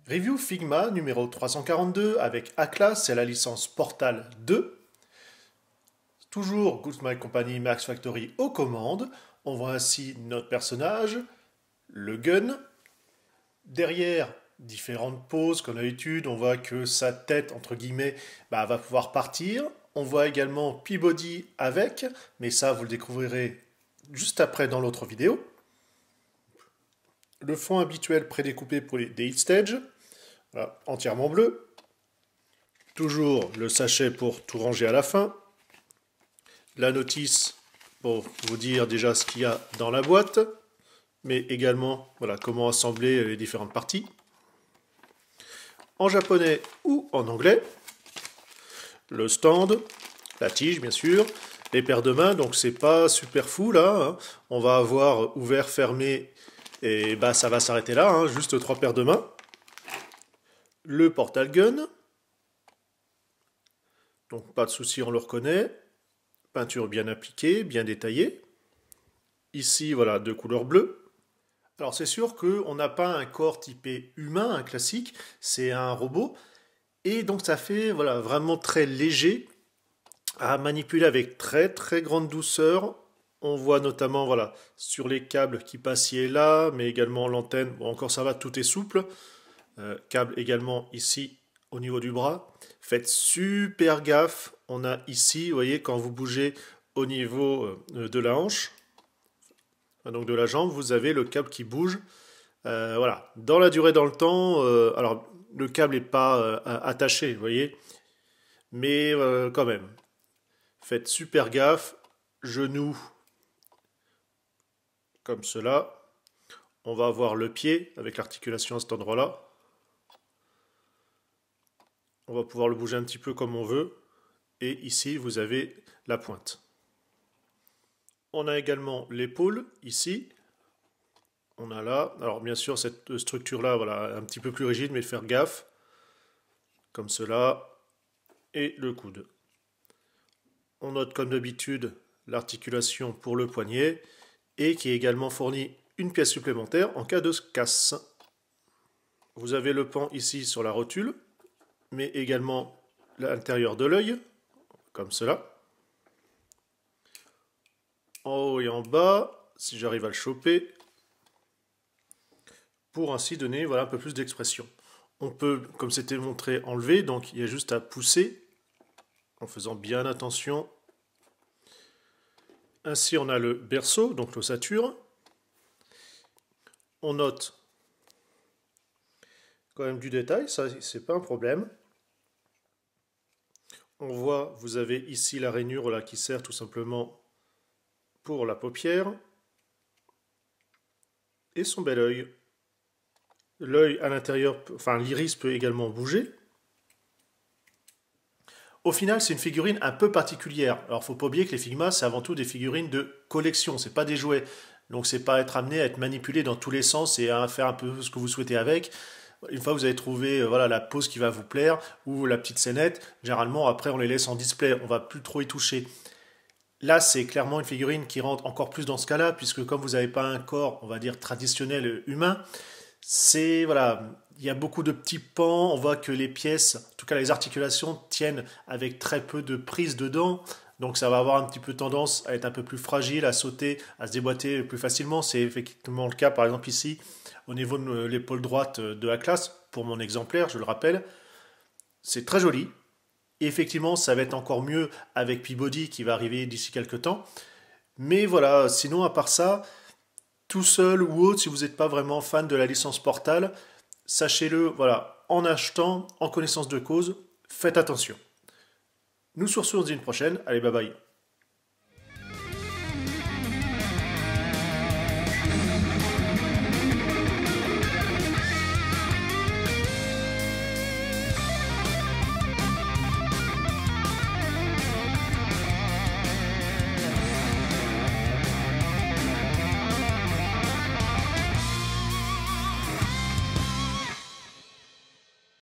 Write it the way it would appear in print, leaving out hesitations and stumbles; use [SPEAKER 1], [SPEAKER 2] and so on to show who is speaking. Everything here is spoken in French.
[SPEAKER 1] Review Figma numéro 342 avec Atlas et la licence Portal 2. Toujours Good Company Max Factory aux commandes. On voit ainsi notre personnage, le gun. Derrière, différentes poses comme d'habitude. On voit que sa tête, entre guillemets, va pouvoir partir. On voit également Peabody avec, mais ça vous le découvrirez juste après dans l'autre vidéo. Le fond habituel prédécoupé pour les hit stages. Voilà, entièrement bleu. Toujours le sachet pour tout ranger à la fin. La notice pour vous dire déjà ce qu'il y a dans la boîte, mais également voilà, comment assembler les différentes parties. En japonais ou en anglais. Le stand, la tige bien sûr, les paires de mains, donc c'est pas super fou là. Hein. On va avoir ouvert, fermé, et ça va s'arrêter là, hein, juste 3 paires de mains. Le portal gun, donc pas de souci, on le reconnaît. Peinture bien appliquée, bien détaillée. Ici, voilà, de couleur bleue. Alors c'est sûr qu'on n'a pas un corps typé humain, un classique, c'est un robot. Et donc ça fait voilà, vraiment très léger à manipuler avec très très grande douceur. On voit notamment voilà, sur les câbles qui passent ici et là, mais également l'antenne. Bon, encore ça va, tout est souple. Câble également ici au niveau du bras. Faites super gaffe. On a ici, vous voyez, quand vous bougez au niveau de la hanche, donc de la jambe, vous avez le câble qui bouge. Voilà, dans la durée, dans le temps, alors le câble n'est pas attaché, vous voyez, mais quand même, faites super gaffe. Genou, comme cela. On va avoir le pied avec l'articulation à cet endroit-là. On va pouvoir le bouger un petit peu comme on veut. Et ici, vous avez la pointe. On a également l'épaule, ici. On a là, alors bien sûr, cette structure-là, voilà, un petit peu plus rigide, mais faire gaffe. Comme cela. Et le coude. On note comme d'habitude l'articulation pour le poignet. Et qui est également fournie une pièce supplémentaire en cas de casse. Vous avez le pan ici sur la rotule, mais également l'intérieur de l'œil, comme cela. En haut et en bas, si j'arrive à le choper, pour ainsi donner voilà, un peu plus d'expression. On peut, comme c'était montré, enlever, donc il y a juste à pousser, en faisant bien attention. Ainsi on a le berceau, donc l'ossature. On note quand même du détail, ça c'est pas un problème. On voit, vous avez ici la rainure là, qui sert tout simplement pour la paupière. Et son bel œil. L'œil à l'intérieur, enfin l'iris peut également bouger. Au final, c'est une figurine un peu particulière. Alors, il ne faut pas oublier que les Figma, c'est avant tout des figurines de collection, c'est pas des jouets. Donc, c'est pas être amené à être manipulé dans tous les sens et à faire un peu ce que vous souhaitez avec. Une fois que vous avez trouvé voilà, la pose qui va vous plaire ou la petite scénette, généralement, après, on les laisse en display. On va plus trop y toucher. Là, c'est clairement une figurine qui rentre encore plus dans ce cas-là, puisque comme vous n'avez pas un corps, on va dire, traditionnel humain, c'est, voilà, il y a beaucoup de petits pans, on voit que les pièces, en tout cas les articulations, tiennent avec très peu de prise dedans, donc ça va avoir un petit peu tendance à être un peu plus fragile, à sauter, à se déboîter plus facilement. C'est effectivement le cas, par exemple ici, au niveau de l'épaule droite de la classe, pour mon exemplaire, je le rappelle. C'est très joli. Et effectivement, ça va être encore mieux avec Peabody qui va arriver d'ici quelques temps. Mais voilà, sinon, à part ça, tout seul ou autre, si vous n'êtes pas vraiment fan de la licence Portal, sachez-le, voilà, en achetant, en connaissance de cause, faites attention. Nous sur ce, on se dit une prochaine. Allez, bye bye.